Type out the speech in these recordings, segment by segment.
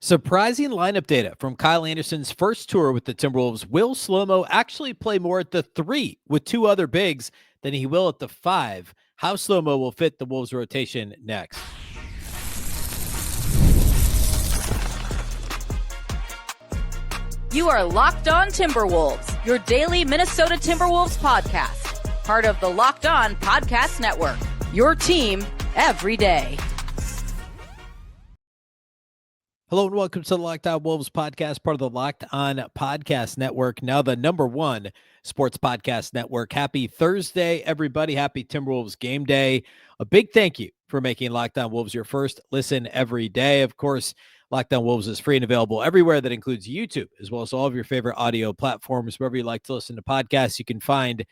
Surprising lineup data from Kyle Anderson's first tour with the Timberwolves. Will Slo-Mo actually play more at the 3 with two other bigs than he will at the 5? How Slo-Mo will fit the Wolves rotation next. You are Locked On Timberwolves, your daily Minnesota Timberwolves podcast. Part of the Locked On Podcast Network, your team every day. Hello and welcome to the Locked On Wolves podcast, part of the Locked On Podcast Network, now the #1 sports podcast network. Happy Thursday, everybody. Happy Timberwolves game day. A big thank you for making Locked On Wolves your first listen every day. Of course, Locked On Wolves is free and available everywhere. That includes YouTube, as well as all of your favorite audio platforms. Wherever you like to listen to podcasts, you can find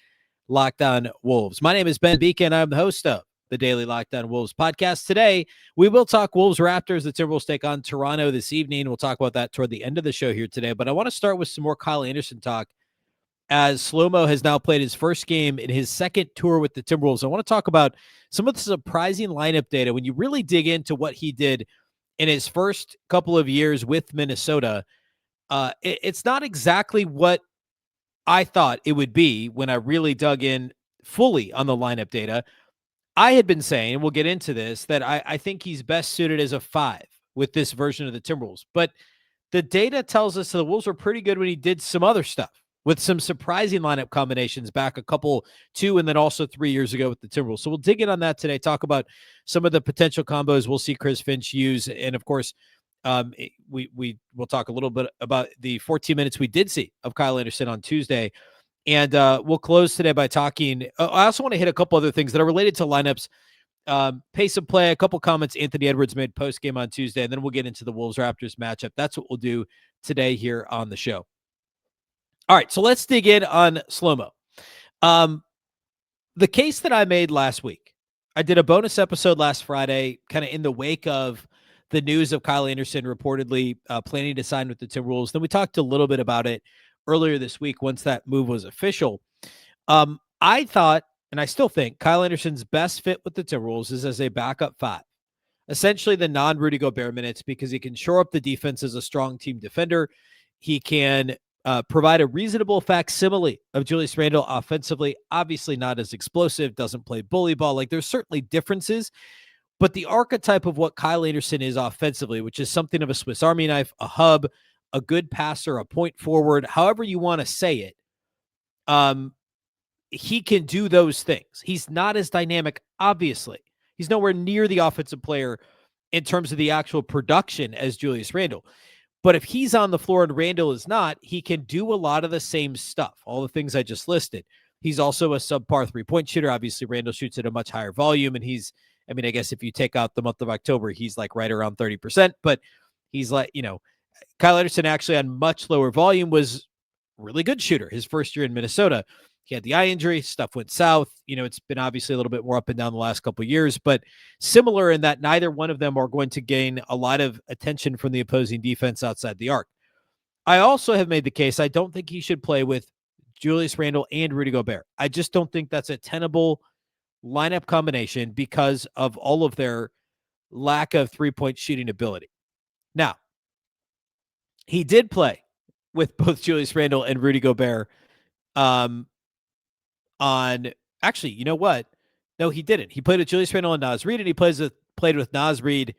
Locked On Wolves. My name is Ben Beecken. I'm the host of the Daily Locked On Wolves podcast. Today, we will talk Wolves Raptors. The Timberwolves take on Toronto this evening. We'll talk about that toward the end of the show here today. But I want to start with some more Kyle Anderson talk, as Slo-Mo has now played his first game in his second tour with the Timberwolves. I want to talk about some of the surprising lineup data. When you really dig into what he did in his first couple of years with Minnesota, it's not exactly what I thought it would be when I really dug in fully on the lineup data. I had been saying, we'll get into this, that I think he's best suited as a 5 with this version of the Timberwolves. But the data tells us the Wolves were pretty good when he did some other stuff with some surprising lineup combinations back a couple, 2 and then also 3 years ago with the Timberwolves. So we'll dig in on that today, talk about some of the potential combos we'll see Chris Finch use. And of course, we'll talk a little bit about the 14 minutes we did see of Kyle Anderson on Tuesday. And we'll close today by talking. I also want to hit a couple other things that are related to lineups, pace of play, a couple comments Anthony Edwards made post-game on Tuesday, and then we'll get into the Wolves-Raptors matchup. That's what we'll do today here on the show. All right, so let's dig in on Slo-Mo. The case that I made last week, I did a bonus episode last Friday, kind of in the wake of the news of Kyle Anderson reportedly planning to sign with the Timberwolves. Then we talked a little bit about it earlier this week once that move was official. I thought, and I still think, Kyle Anderson's best fit with the Timberwolves is as a backup 5. Essentially the non-Rudy Gobert minutes, because he can shore up the defense as a strong team defender. He can provide a reasonable facsimile of Julius Randle offensively. Obviously not as explosive, doesn't play bully ball. Like, there's certainly differences, but the archetype of what Kyle Anderson is offensively, which is something of a Swiss Army knife, a hub, a good passer, a point forward, however you want to say it, he can do those things. He's not as dynamic, obviously. He's nowhere near the offensive player in terms of the actual production as Julius Randle. But if he's on the floor and Randle is not, he can do a lot of the same stuff, all the things I just listed. He's also a subpar three-point shooter. Obviously, Randle shoots at a much higher volume, and I guess if you take out the month of October, he's like right around 30%, but he's like, Kyle Anderson actually on much lower volume was a really good shooter his first year in Minnesota. He had the eye injury, stuff went south. It's been obviously a little bit more up and down the last couple of years, but similar in that neither one of them are going to gain a lot of attention from the opposing defense outside the arc. I also have made the case I don't think he should play with Julius Randle and Rudy Gobert. I just don't think that's a tenable lineup combination because of all of their lack of three-point shooting ability. Now, he did play with both Julius Randle and Rudy Gobert actually, you know what? No, he didn't. He played with Julius Randle and Naz Reid, and he played with Naz Reid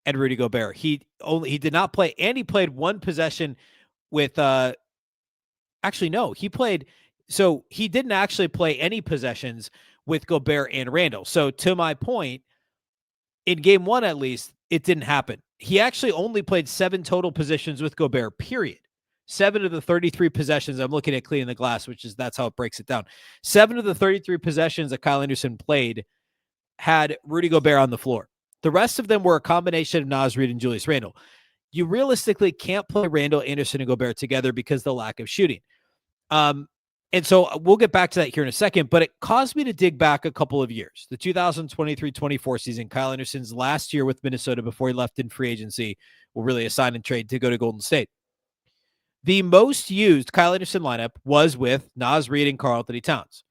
and Rudy Gobert. He did not play, and he played one possession with actually, no, he played, so he didn't actually play any possessions with Gobert and Randle. So to my point, in game 1 at least, it didn't happen. He actually only played 7 total possessions with Gobert, period. 7 of the 33 possessions, I'm looking at cleaning the glass, that's how it breaks it down. 7 of the 33 possessions that Kyle Anderson played had Rudy Gobert on the floor. The rest of them were a combination of Naz Reid and Julius Randle. You realistically can't play Randle, Anderson, and Gobert together because of the lack of shooting. And so we'll get back to that here in a second, but it caused me to dig back a couple of years. The 2023-24 season, Kyle Anderson's last year with Minnesota before he left in free agency, really a sign and trade to go to Golden State. The most used Kyle Anderson lineup was with Naz Reid and Karl-Anthony Towns,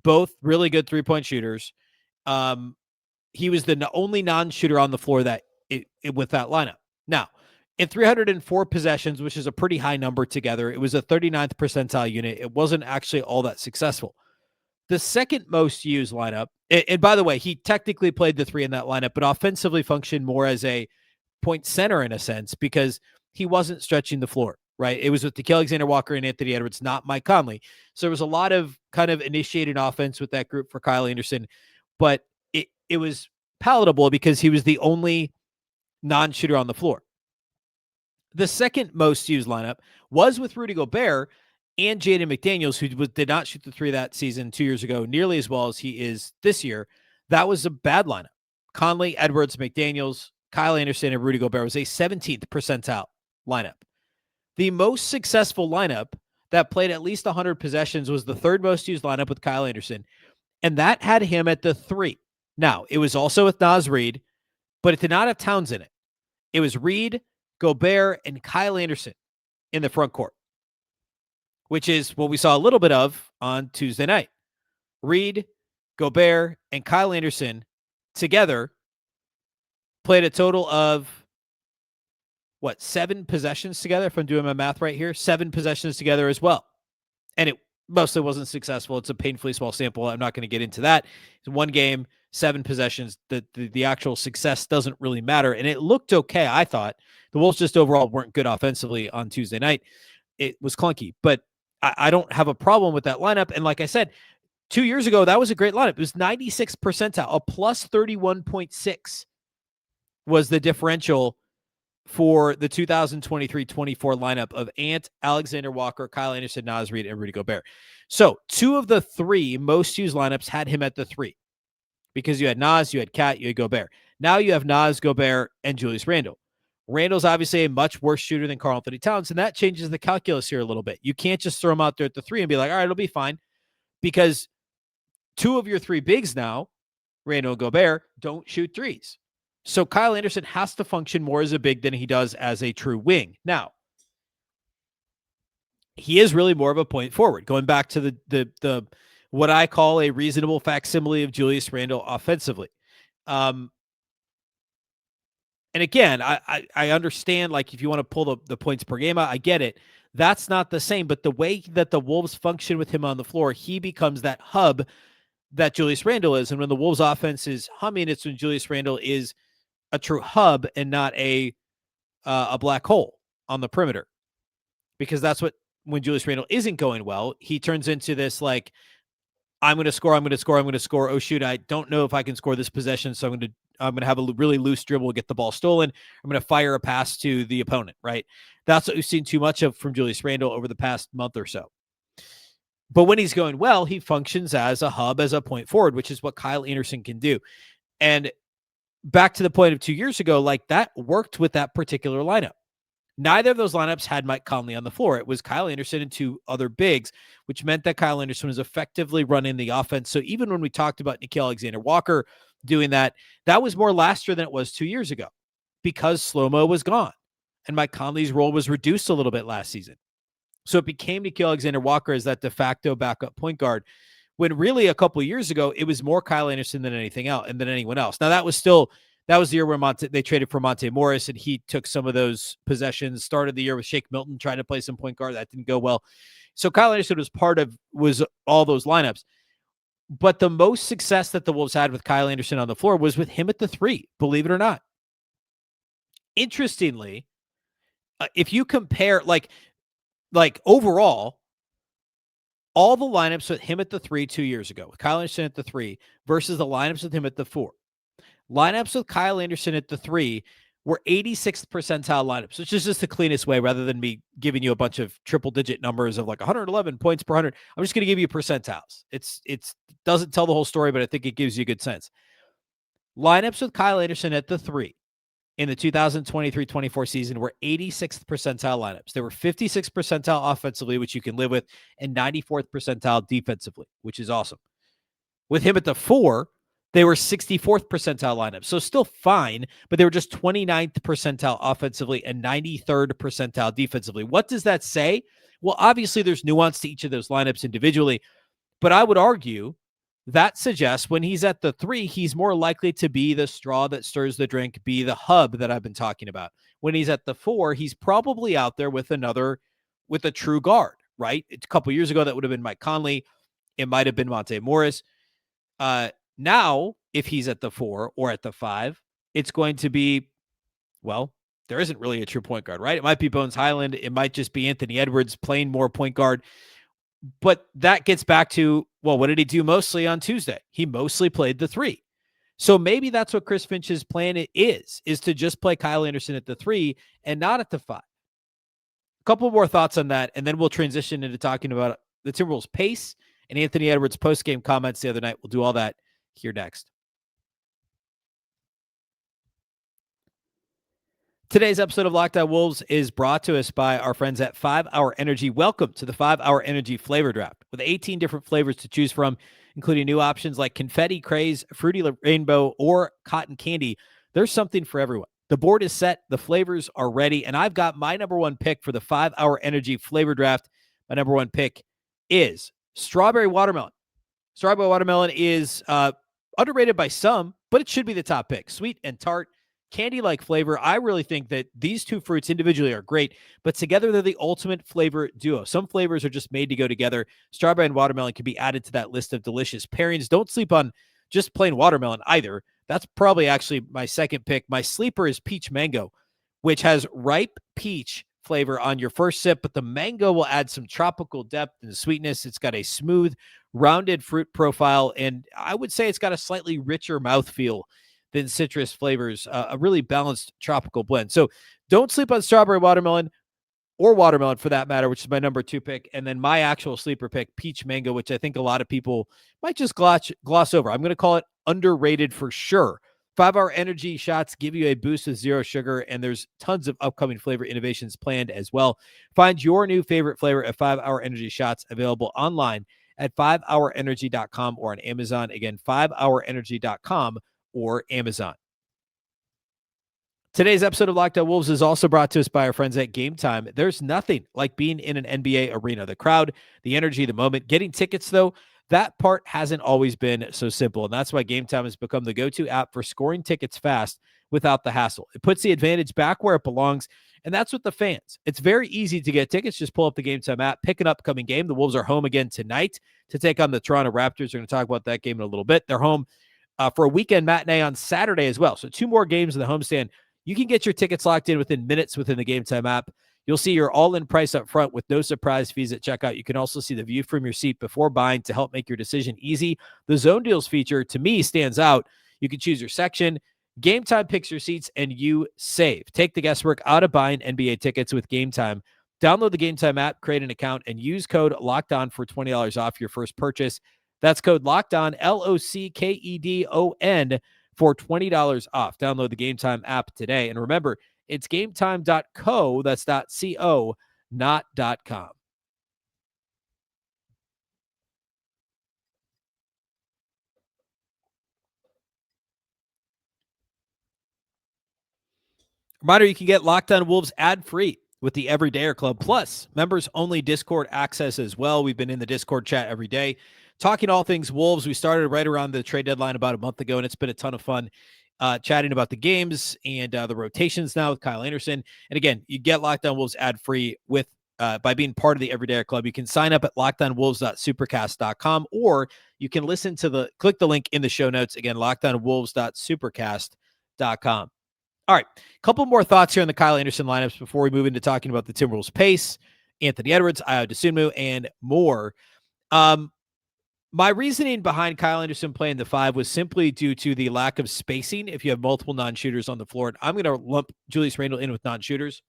both really good three-point shooters. He was the only non-shooter on the floor with that lineup. Now, In 304 possessions, which is a pretty high number together, it was a 39th percentile unit. It wasn't actually all that successful. The second most used lineup, and by the way, he technically played the three in that lineup, but offensively functioned more as a point center in a sense because he wasn't stretching the floor, right? It was with Nickeil Alexander-Walker and Anthony Edwards, not Mike Conley. So there was a lot of kind of initiated offense with that group for Kyle Anderson, but it was palatable because he was the only non-shooter on the floor. The second most used lineup was with Rudy Gobert and Jaden McDaniels, who did not shoot the three that season 2 years ago nearly as well as he is this year. That was a bad lineup. Conley, Edwards, McDaniels, Kyle Anderson, and Rudy Gobert was a 17th percentile lineup. The most successful lineup that played at least 100 possessions was the third most used lineup with Kyle Anderson, and that had him at the 3. Now, it was also with Naz Reid, but it did not have Towns in it. It was Reid, Gobert, and Kyle Anderson in the front court, which is what we saw a little bit of on Tuesday night. Reid, Gobert, and Kyle Anderson together played a total of, 7 possessions together, if I'm doing my math right here? 7 possessions together as well. And it mostly wasn't successful. It's a painfully small sample. I'm not going to get into that. It's one game, 7 possessions. The actual success doesn't really matter. And it looked okay, I thought. The Wolves just overall weren't good offensively on Tuesday night. It was clunky. But I don't have a problem with that lineup. And like I said, 2 years ago, that was a great lineup. It was 96 percentile. A plus 31.6 was the differential for the 2023-24 lineup of Ant, Alexander Walker, Kyle Anderson, Naz Reid, and Rudy Gobert. So 2 of the 3 most used lineups had him at the 3 because you had Naz, you had Cat, you had Gobert. Now you have Naz, Gobert, and Julius Randle. Randle's obviously a much worse shooter than Karl-Anthony Towns, and that changes the calculus here a little bit. You can't just throw him out there at the 3 and be like, all right, it'll be fine, because 2 of your 3 bigs now, Randle and Gobert, don't shoot threes. So Kyle Anderson has to function more as a big than he does as a true wing. Now, he is really more of a point forward, going back to the what I call a reasonable facsimile of Julius Randle offensively. And again, I understand, like, if you want to pull the points per game out, I get it. That's not the same, but the way that the Wolves function with him on the floor, he becomes that hub that Julius Randle is. And when the Wolves offense is humming, it's when Julius Randle is a true hub and not a black hole on the perimeter, because that's what, when Julius Randle isn't going well, he turns into this, like, I'm going to score. Oh shoot, I don't know if I can score this possession, so I'm going to have a really loose dribble, get the ball stolen. I'm going to fire a pass to the opponent, right? That's what we've seen too much of from Julius Randle over the past month or so. But when he's going well, he functions as a hub, as a point forward, which is what Kyle Anderson can do. And back to the point of 2 years ago, like, that worked with that particular lineup. Neither of those lineups had Mike Conley on the floor. It was Kyle Anderson and 2 other bigs, which meant that Kyle Anderson was effectively running the offense. So even when we talked about Nickeil Alexander-Walker doing that, that was more last year than it was 2 years ago, because Slo-Mo was gone and Mike Conley's role was reduced a little bit last season. So it became Nickeil Alexander-Walker as that de facto backup point guard, when really a couple of years ago, it was more Kyle Anderson than anything else and than anyone else. Now, that was the year where they traded for Monte Morris, and he took some of those possessions. Started the year with Shake Milton trying to play some point guard. That didn't go well. So Kyle Anderson was all those lineups. But the most success that the Wolves had with Kyle Anderson on the floor was with him at the 3, believe it or not. Interestingly, if you compare, like overall, all the lineups with him at the 3 2 years ago, with Kyle Anderson at the 3 versus the lineups with him at the 4. Lineups with Kyle Anderson at the 3 were 86th percentile lineups, which is just the cleanest way, rather than me giving you a bunch of triple-digit numbers of like 111 points per 100. I'm just going to give you percentiles. It doesn't tell the whole story, but I think it gives you a good sense. Lineups with Kyle Anderson at the 3 in the 2023-24 season were 86th percentile lineups. They were 56th percentile offensively, which you can live with, and 94th percentile defensively, which is awesome. With him at the 4, they were 64th percentile lineups. So still fine, but they were just 29th percentile offensively and 93rd percentile defensively. What does that say? Well, obviously there's nuance to each of those lineups individually, but I would argue that suggests when he's at the 3, he's more likely to be the straw that stirs the drink, be the hub that I've been talking about, when he's at the 4, he's probably out there with a true guard, right? A couple years ago, that would have been Mike Conley. It might have been Monte Morris. Now, if he's at the 4 or at the 5, it's going to be, well, there isn't really a true point guard, right? It might be Bones Highland. It might just be Anthony Edwards playing more point guard. But that gets back to, well, what did he do mostly on Tuesday? He mostly played the 3. So maybe that's what Chris Finch's plan is to just play Kyle Anderson at the 3 and not at the 5. A couple more thoughts on that, and then we'll transition into talking about the Timberwolves' pace and Anthony Edwards' post-game comments the other night. We'll do all that here next. Today's episode of Locked On Wolves is brought to us by our friends at 5 Hour Energy. Welcome to the 5 Hour Energy Flavor Draft. With 18 different flavors to choose from, including new options like confetti, craze, fruity rainbow, or cotton candy, there's something for everyone. The board is set, the flavors are ready, and I've got my number one pick for the 5 Hour Energy Flavor Draft. My number one pick is strawberry watermelon. Strawberry watermelon is underrated by some, but it should be the top pick. Sweet and tart, candy-like flavor. I really think that these two fruits individually are great, but together they're the ultimate flavor duo. Some flavors are just made to go together. Strawberry and watermelon can be added to that list of delicious pairings. Don't sleep on just plain watermelon either. That's probably actually my second pick. My sleeper is peach mango, which has ripe peach flavor on your first sip, but the mango will add some tropical depth and sweetness. It's got a smooth, rounded fruit profile, and I would say it's got a slightly richer mouthfeel than citrus flavors, a really balanced tropical blend. So don't sleep on strawberry watermelon or watermelon for that matter, which is my number 2 pick. And then my actual sleeper pick, peach mango, which I think a lot of people might just gloss over. I'm going to call it underrated for sure. 5 Hour Energy shots give you a boost with zero sugar, and there's tons of upcoming flavor innovations planned as well. Find your new favorite flavor at 5 Hour Energy shots, available online at 5hourenergy.com or on Amazon. Again, 5hourenergy.com or Amazon. Today's episode of Locked On Wolves is also brought to us by our friends at Gametime. There's nothing like being in an NBA arena. The crowd, the energy, the moment. Getting tickets, though, that part hasn't always been so simple, and that's why Gametime has become the go-to app for scoring tickets fast without the hassle. It puts the advantage back where it belongs, and that's with the fans. It's very easy to get tickets. Just pull up the Gametime app, pick an upcoming game. The Wolves are home again tonight to take on the Toronto Raptors. We're going to talk about that game in a little bit. They're home for a weekend matinee on Saturday as well. So 2 more games in the homestand. You can get your tickets locked in within minutes within the Gametime app. You'll see your all-in price up front with no surprise fees at checkout. You can also see the view from your seat before buying to help make your decision easy. The Zone Deals feature, to me, stands out. You can choose your section. Gametime picks your seats, and you save. Take the guesswork out of buying NBA tickets with Gametime. Download the Gametime app, create an account, and use code LOCKEDON for $20 off your first purchase. That's code LOCKEDON, LOCKEDON, for $20 off. Download the Gametime app today. And remember, it's gametime.co, that's .co, not .com. Reminder, you can get Locked On Wolves ad-free with the Everydayer Club, plus members-only Discord access as well. We've been in the Discord chat every day, talking all things Wolves. We started right around the trade deadline about a month ago, and it's been a ton of fun chatting about the games and the rotations now with Kyle Anderson. And again, you get Locked On Wolves ad-free with by being part of the Everydayer Club. You can sign up at lockedonwolves.supercast.com, or you can listen to click the link in the show notes. Again, lockedonwolves.supercast.com. All right, a couple more thoughts here on the Kyle Anderson lineups before we move into talking about the Timberwolves pace, Anthony Edwards, Ayo Dosunmu, and more. My reasoning behind Kyle Anderson playing the 5 was simply due to the lack of spacing if you have multiple non-shooters on the floor. And I'm going to lump Julius Randle in with non-shooters.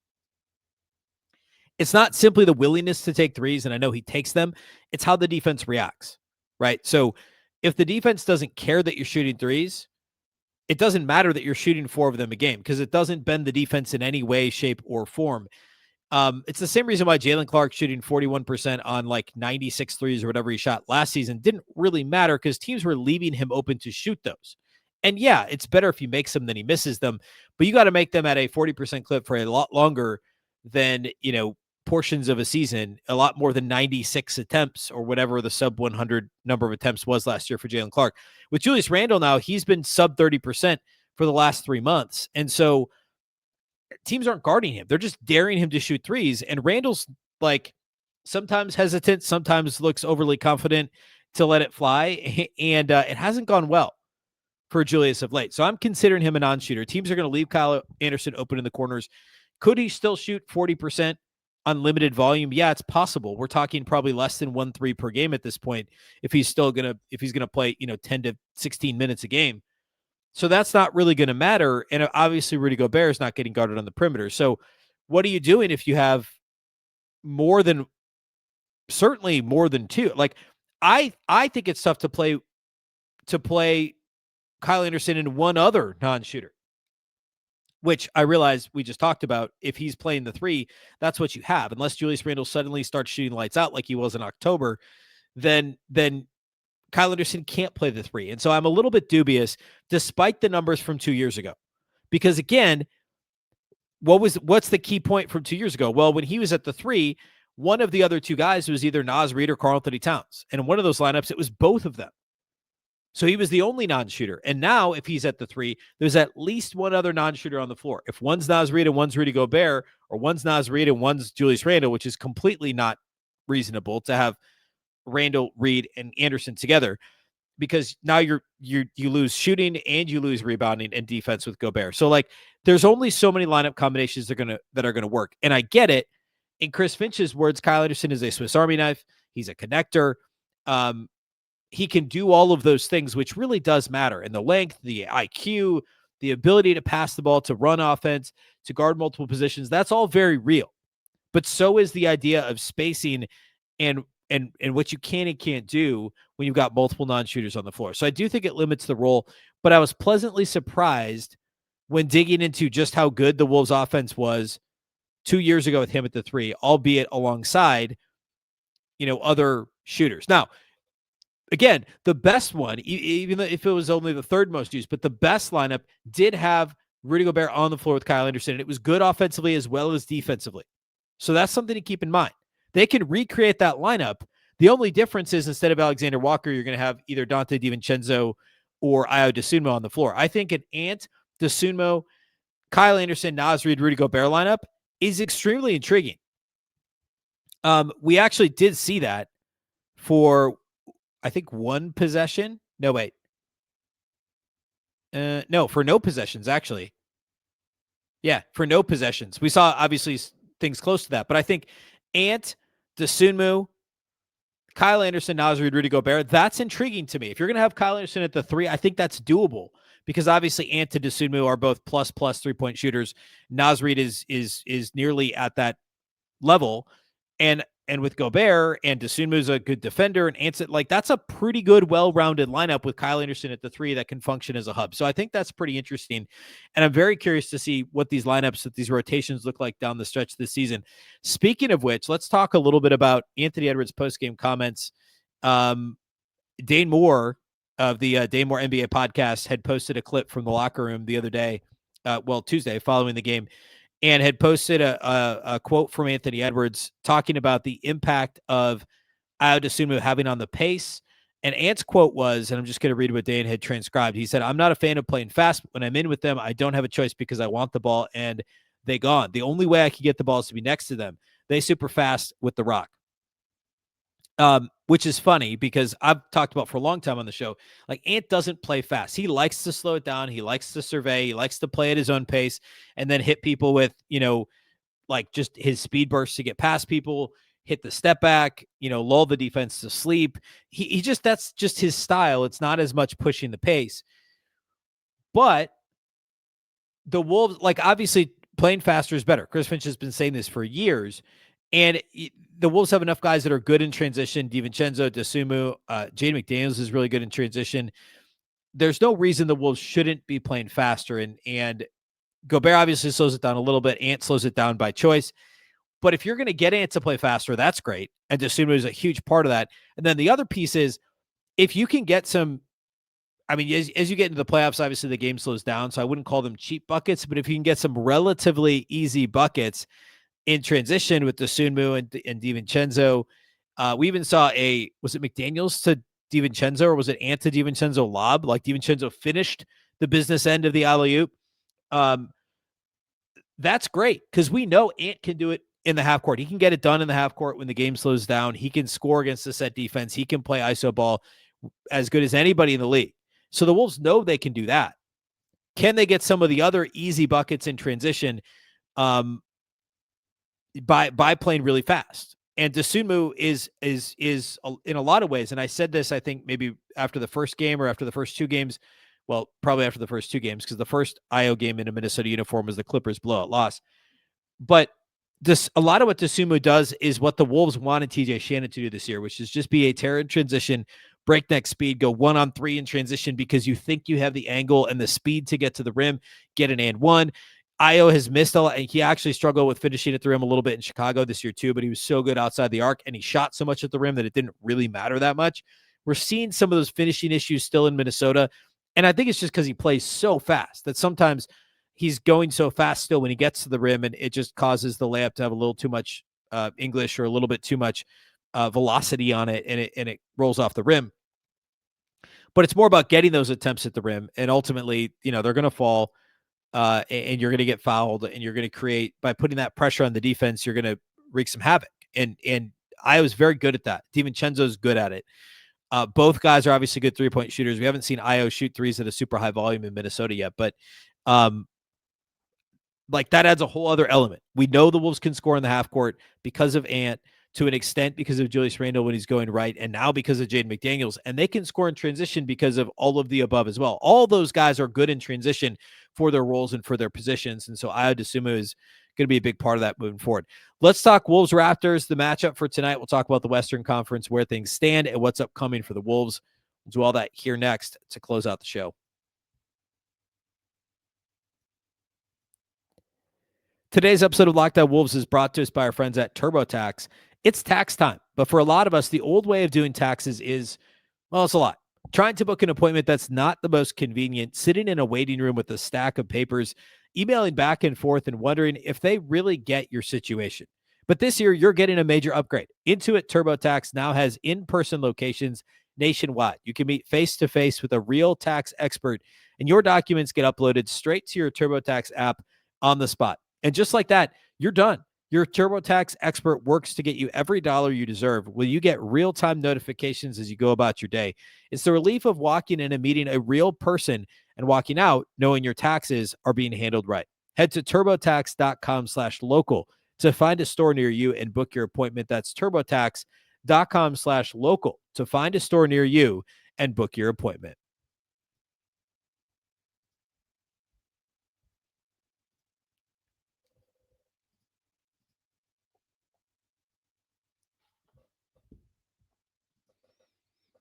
It's not simply the willingness to take threes, and I know he takes them. It's how the defense reacts, right? So if the defense doesn't care that you're shooting threes, it doesn't matter that you're shooting 4 of them a game because it doesn't bend the defense in any way, shape, or form. It's the same reason why Jalen Clark shooting 41% on like 96 threes or whatever he shot last season didn't really matter because teams were leaving him open to shoot those. And yeah, it's better if he makes them than he misses them, but you got to make them at a 40% clip for a lot longer than, portions of a season, a lot more than 96 attempts or whatever the sub 100 number of attempts was last year for Jalen Clark. With Julius Randle now, he's been sub 30% for the last 3 months. And so teams aren't guarding him. They're just daring him to shoot threes. And Randle's like sometimes hesitant, sometimes looks overly confident to let it fly. And it hasn't gone well for Julius of late. So I'm considering him a non-shooter. Teams are going to leave Kyle Anderson open in the corners. Could he still shoot 40% on limited volume? Yeah, it's possible. We're talking probably less than 1 3 per game at this point if he's going to play, 10 to 16 minutes a game. So that's not really going to matter. And obviously Rudy Gobert is not getting guarded on the perimeter. So what are you doing if you have certainly more than two? Like I think it's tough to play Kyle Anderson and one other non-shooter, which I realize we just talked about. If he's playing the three, that's what you have. Unless Julius Randle suddenly starts shooting lights out like he was in October, then Kyle Anderson can't play the three. And so I'm a little bit dubious, despite the numbers from 2 years ago. Because again, what's the key point from 2 years ago? Well, when he was at the three, one of the other two guys was either Naz Reid or Karl-Anthony Towns. And in one of those lineups, it was both of them. So he was the only non-shooter. And now if he's at the three, there's at least one other non-shooter on the floor. If one's Naz Reid and one's Rudy Gobert, or one's Naz Reid and one's Julius Randle, which is completely not reasonable to have Randle, Reid, and Anderson together, because now you lose shooting and you lose rebounding and defense with Gobert. So like there's only so many lineup combinations that are gonna work. And I get it. In Chris Finch's words, Kyle Anderson is a Swiss Army knife. He's a connector. He can do all of those things, which really does matter. And the length, the IQ, the ability to pass the ball, to run offense, to guard multiple positions, that's all very real. But so is the idea of spacing and what you can and can't do when you've got multiple non-shooters on the floor. So I do think it limits the role, but I was pleasantly surprised when digging into just how good the Wolves offense was 2 years ago with him at the three, albeit alongside, other shooters. Now, again, the best one, even if it was only the third most used, but the best lineup did have Rudy Gobert on the floor with Kyle Anderson, and it was good offensively as well as defensively. So that's something to keep in mind. They can recreate that lineup. The only difference is instead of Alexander Walker, you're going to have either Dante DiVincenzo or Ayo Dosunmu on the floor. I think an Ant, Dosunmu, Kyle Anderson, Naz Reid, Rudy Gobert lineup is extremely intriguing. We actually did see that for, I think, one possession. No, wait. No, for no possessions, actually. Yeah, for no possessions. We saw, obviously, things close to that. But I think Ant, Dosunmu, Kyle Anderson, Naz Reid, Rudy Gobert, that's intriguing to me. If you're going to have Kyle Anderson at the three, I think that's doable. Because obviously Ant and Dosunmu are both plus 3-point shooters. Naz Reid is nearly at that level. And with Gobert and Dosunmu's a good defender and Ant, like that's a pretty good, well-rounded lineup with Kyle Anderson at the three that can function as a hub. So I think that's pretty interesting. And I'm very curious to see what these lineups, what these rotations look like down the stretch this season. Speaking of which, let's talk a little bit about Anthony Edwards' post-game comments. Dane Moore of the Dane Moore NBA podcast had posted a clip from the locker room the other day, Tuesday, following the game, and had posted a quote from Anthony Edwards talking about the impact of Ayo Dosunmu having on the pace. And Ant's quote was, and I'm just going to read what Dane had transcribed. He said, "I'm not a fan of playing fast. When I'm in with them, I don't have a choice because I want the ball and they gone. The only way I can get the ball is to be next to them. They super fast with the rock." Which is funny because I've talked about for a long time on the show, like Ant doesn't play fast. He likes to slow it down. He likes to survey. He likes to play at his own pace and then hit people with, like just his speed bursts to get past people, hit the step back, lull the defense to sleep. That's just his style. It's not as much pushing the pace, but the Wolves, like obviously playing faster is better. Chris Finch has been saying this for years. And the Wolves have enough guys that are good in transition. DiVincenzo, Dosunmu, Jaden McDaniels is really good in transition. There's no reason the Wolves shouldn't be playing faster. And Gobert obviously slows it down a little bit. Ant slows it down by choice. But if you're going to get Ant to play faster, that's great. And Dosunmu is a huge part of that. And then the other piece is if you can get some, I mean, as you get into the playoffs, obviously the game slows down. So I wouldn't call them cheap buckets. But if you can get some relatively easy buckets in transition with Dosunmu and DiVincenzo. We even saw was it McDaniels to DiVincenzo or was it Ant to DiVincenzo lob? Like DiVincenzo finished the business end of the alley-oop. that's great because we know Ant can do it in the half court. He can get it done in the half court when the game slows down. He can score against the set defense. He can play ISO ball as good as anybody in the league. So the Wolves know they can do that. Can they get some of the other easy buckets in transition by playing really fast? And Dosunmu is in a lot of ways, and I said this, I think maybe after the first game or after the first two games, well, probably after the first two games, because the first Ayo game in a Minnesota uniform was the Clippers blowout loss. But a lot of what Dosunmu does is what the Wolves wanted TJ Shannon to do this year, which is just be a terror in transition, breakneck speed, go 1-on-3 in transition because you think you have the angle and the speed to get to the rim, get an and one. Ayo has missed a lot, and he actually struggled with finishing at the rim a little bit in Chicago this year too, but he was so good outside the arc, and he shot so much at the rim that it didn't really matter that much. We're seeing some of those finishing issues still in Minnesota, and I think it's just because he plays so fast that sometimes he's going so fast still when he gets to the rim, and it just causes the layup to have a little too much English or a little bit too much velocity on it, and it rolls off the rim. But it's more about getting those attempts at the rim, and ultimately, they're going to fall. And you're going to get fouled, and you're going to create, by putting that pressure on the defense, you're going to wreak some havoc. And I was very good at that. DiVincenzo's good at it. Both guys are obviously good 3-point shooters. We haven't seen Ayo shoot threes at a super high volume in Minnesota yet, but like that adds a whole other element. We know the Wolves can score in the half court because of Ant, to an extent because of Julius Randle when he's going right, and now because of Jaden McDaniels, and they can score in transition because of all of the above as well. All those guys are good in transition for their roles and for their positions, and so Ayo Dosunmu is going to be a big part of that moving forward. Let's talk Wolves Raptors, the matchup for tonight. We'll talk about the Western Conference, where things stand, and what's upcoming for the Wolves. We'll do all that here next to close out the show. Today's episode of Locked On Wolves is brought to us by our friends at TurboTax. It's tax time, but for a lot of us, the old way of doing taxes is, well, it's a lot. Trying to book an appointment that's not the most convenient, sitting in a waiting room with a stack of papers, emailing back and forth and wondering if they really get your situation. But this year, you're getting a major upgrade. Intuit TurboTax now has in-person locations nationwide. You can meet face-to-face with a real tax expert, and your documents get uploaded straight to your TurboTax app on the spot. And just like that, you're done. Your TurboTax expert works to get you every dollar you deserve. Will you get real-time notifications as you go about your day? It's the relief of walking in and meeting a real person and walking out knowing your taxes are being handled right. Head to turbotax.com/local to find a store near you and book your appointment. That's turbotax.com/local to find a store near you and book your appointment.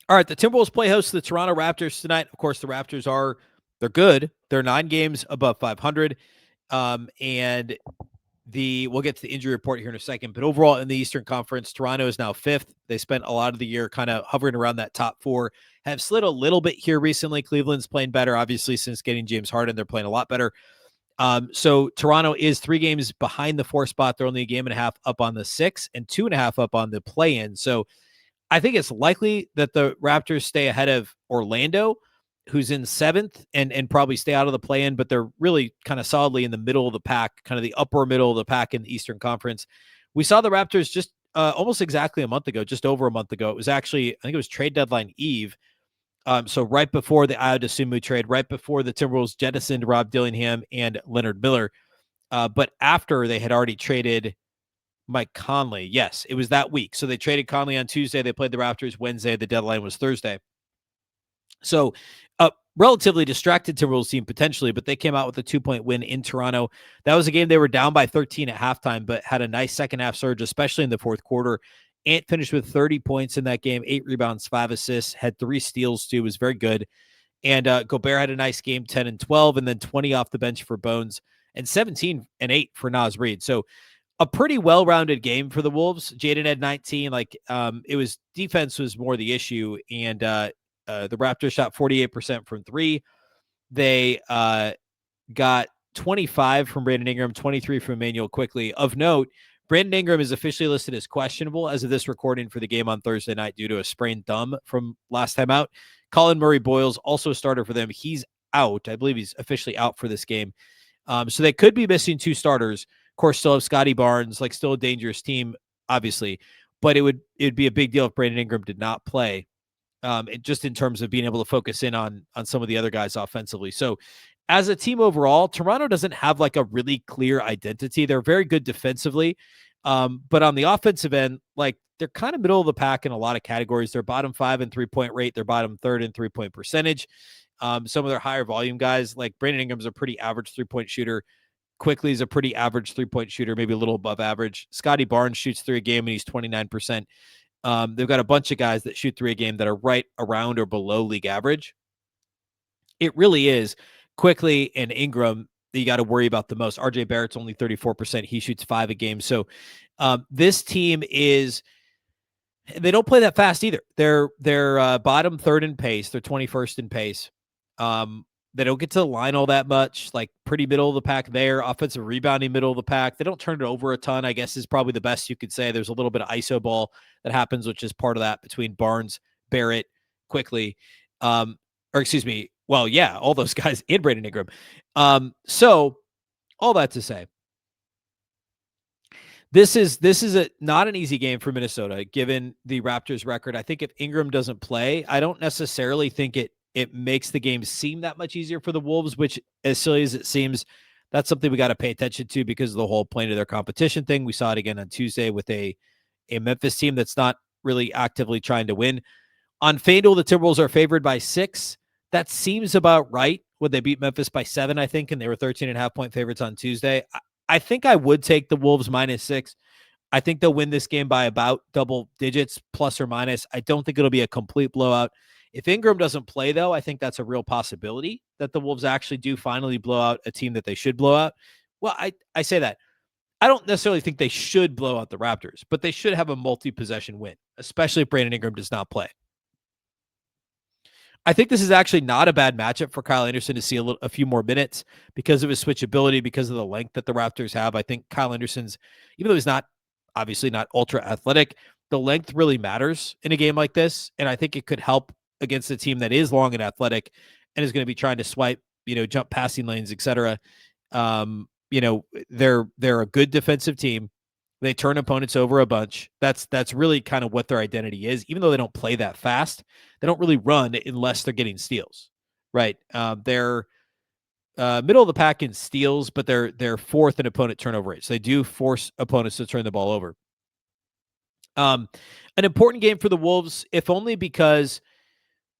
All right, the Timberwolves play host to the Toronto Raptors tonight. Of course, the Raptors they're good. They're 9 games above 500. And we'll get to the injury report here in a second. But overall, in the Eastern Conference, Toronto is now 5th. They spent a lot of the year kind of hovering around that top 4. Have slid a little bit here recently. Cleveland's playing better, obviously, since getting James Harden. They're playing a lot better. So Toronto is 3 games behind the 4 spot. They're only a game and a half up on the 6 and 2.5 up on the play-in. So I think it's likely that the Raptors stay ahead of Orlando, who's in 7th, and probably stay out of the play-in, but they're really kind of solidly in the middle of the pack, kind of the upper middle of the pack in the Eastern Conference. We saw the Raptors just almost exactly a month ago, just over a month ago. It was actually, I think it was trade deadline eve. So right before the Ayo Dosunmu trade, right before the Timberwolves jettisoned Rob Dillingham and Leonard Miller, but after they had already traded Mike Conley. Yes, it was that week. So they traded Conley on Tuesday. They played the Raptors Wednesday. The deadline was Thursday. So a relatively distracted Timberwolves team potentially, but they came out with a 2-point win in Toronto. That was a game they were down by 13 at halftime, but had a nice second half surge, especially in the fourth quarter. Ant finished with 30 points in that game, 8 rebounds, 5 assists, had 3 steals too, was very good. And Gobert had a nice game, 10 and 12, and then 20 off the bench for Bones, and 17 and 8 for Naz Reid. So a pretty well-rounded game for the Wolves. Jaden had 19. It was defense was more the issue, and the Raptors shot 48% from 3. They got 25 from Brandon Ingram, 23 from Emmanuel Quickley. Of note, Brandon Ingram is officially listed as questionable as of this recording for the game on Thursday night due to a sprained thumb from last time out. Colin Murray-Boyles, also a starter for them. He's out. I believe he's officially out for this game. So they could be missing 2 starters. Of course, still have Scotty Barnes, like still a dangerous team, obviously, but it'd be a big deal if Brandon Ingram did not play. Just in terms of being able to focus in on some of the other guys offensively. So as a team overall, Toronto doesn't have like a really clear identity. They're very good defensively. But on the offensive end, like they're kind of middle of the pack in a lot of categories. They're bottom 5 in 3-point rate. They're bottom 3rd in 3-point percentage. Some of their higher volume guys, like Brandon Ingram's a pretty average 3-point shooter. Quickly is a pretty average 3-point shooter, maybe a little above average. Scotty Barnes shoots 3 a game and he's 29%. They've got a bunch of guys that shoot 3 a game that are right around or below league average. It really is Quickly and Ingram that you got to worry about the most. RJ Barrett's only 34%. He shoots 5 a game. So this team they don't play that fast either. They're bottom 3rd in pace. They're 21st in pace. They don't get to the line all that much, like pretty middle of the pack there. Offensive rebounding, middle of the pack. They don't turn it over a ton, I guess is probably the best you could say. There's a little bit of ISO ball that happens, which is part of that between Barnes, Barrett, Quickly. Or excuse me. Well, yeah, all those guys in Brandon Ingram. So all that to say, this is not an easy game for Minnesota, given the Raptors record. I think if Ingram doesn't play, I don't necessarily think it makes the game seem that much easier for the Wolves, which, as silly as it seems, that's something we got to pay attention to because of the whole playing to their competition thing. We saw it again on Tuesday with a Memphis team that's not really actively trying to win. On FanDuel, the Timberwolves are favored by 6. That seems about right when they beat Memphis by 7, I think, and they were 13.5-point favorites on Tuesday. I think I would take the Wolves -6. I think they'll win this game by about double digits, plus or minus. I don't think it'll be a complete blowout. If Ingram doesn't play, though, I think that's a real possibility that the Wolves actually do finally blow out a team that they should blow out. Well, I say that. I don't necessarily think they should blow out the Raptors, but they should have a multi-possession win, especially if Brandon Ingram does not play. I think this is actually not a bad matchup for Kyle Anderson to see a few more minutes because of his switchability, because of the length that the Raptors have. I think Kyle Anderson's, even though he's not obviously not ultra athletic, the length really matters in a game like this. And I think it could help against a team that is long and athletic and is going to be trying to swipe, jump passing lanes, etc. They're a good defensive team. They turn opponents over a bunch. That's really kind of what their identity is. Even though they don't play that fast, they don't really run unless they're getting steals, right? They're middle of the pack in steals, but they're 4th in opponent turnover rate. So they do force opponents to turn the ball over. An important game for the Wolves, if only because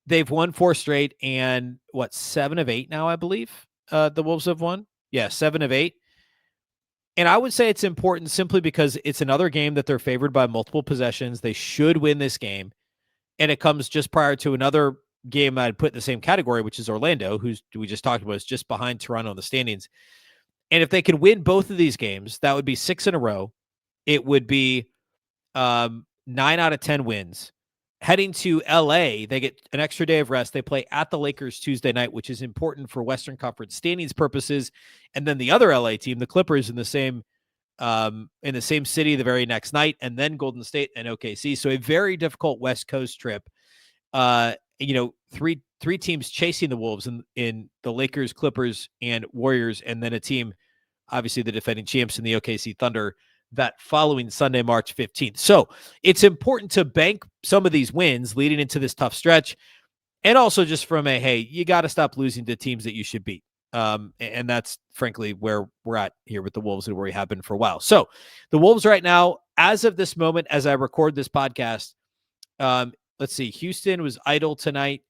they've won 4 straight and 7 of 8 now, I believe. The Wolves have won. Yeah, 7 of 8. And I would say it's important simply because it's another game that they're favored by multiple possessions. They should win this game. And it comes just prior to another game I'd put in the same category, which is Orlando, who we just talked about, is just behind Toronto in the standings. And if they can win both of these games, that would be 6 in a row. It would be 9 out of 10 wins. Heading to LA, they get an extra day of rest. They play at the Lakers Tuesday night, which is important for Western Conference standings purposes. And then the other LA team, the Clippers, in the same city the very next night, and then Golden State and OKC. So a very difficult West Coast trip. Three teams chasing the Wolves in the Lakers, Clippers, and Warriors, and then a team, obviously the defending champs in the OKC Thunder, that following Sunday, March 15th. So it's important to bank some of these wins leading into this tough stretch. And also just from hey, you got to stop losing to teams that you should beat. And that's frankly where we're at here with the Wolves and where we have been for a while. So the Wolves right now, as of this moment, as I record this podcast, let's see, Houston was idle tonight.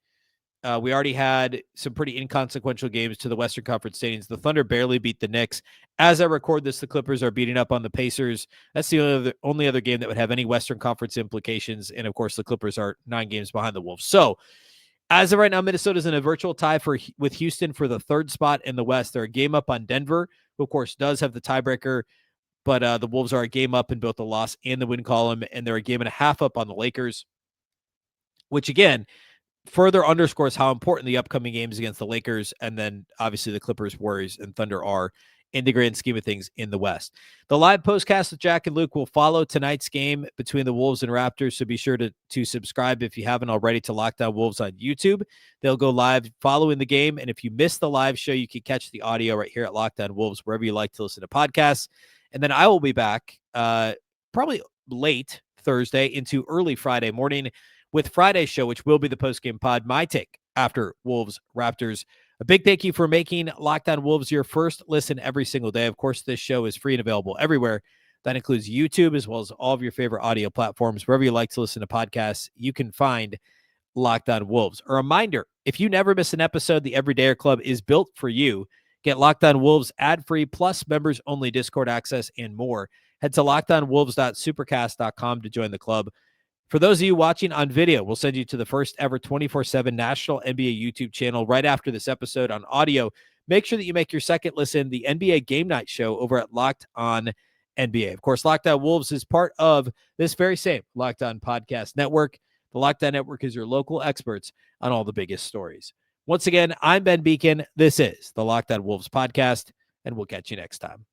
We already had some pretty inconsequential games to the Western Conference standings. The Thunder barely beat the Knicks. As I record this, the Clippers are beating up on the Pacers. That's the only other game that would have any Western Conference implications. And, of course, the Clippers are 9 games behind the Wolves. So, as of right now, Minnesota's in a virtual tie with Houston for the 3rd spot in the West. They're a game up on Denver, who, of course, does have the tiebreaker. But the Wolves are a game up in both the loss and the win column. And they're a game and a half up on the Lakers, which, again, further underscores how important the upcoming games against the Lakers and then obviously the Clippers, Warriors, and Thunder are in the grand scheme of things in the West. The live postcast with Jack and Luke will follow tonight's game between the Wolves and Raptors, so be sure to subscribe if you haven't already to Locked On Wolves on YouTube. They'll go live following the game, and if you miss the live show, you can catch the audio right here at Locked On Wolves, wherever you like to listen to podcasts. And then I will be back probably late Thursday into early Friday morning with Friday's show, which will be the postgame pod, my take after Wolves Raptors. A big thank you for making Locked On Wolves your first listen every single day. Of course, this show is free and available everywhere. That includes YouTube as well as all of your favorite audio platforms. Wherever you like to listen to podcasts, you can find Locked On Wolves. A reminder, if you never miss an episode, the Everydayer Club is built for you. Get Locked On Wolves ad-free plus members-only Discord access and more. Head to lockedonwolves.supercast.com to join the club. For those of you watching on video, we'll send you to the first ever 24/7 national NBA YouTube channel right after this episode. On audio, make sure that you make your second listen, the NBA Game Night Show over at Locked On NBA. Of course, Locked On Wolves is part of this very same Locked On Podcast Network. The Locked On Network is your local experts on all the biggest stories. Once again, I'm Ben Beecken. This is the Locked On Wolves podcast, and we'll catch you next time.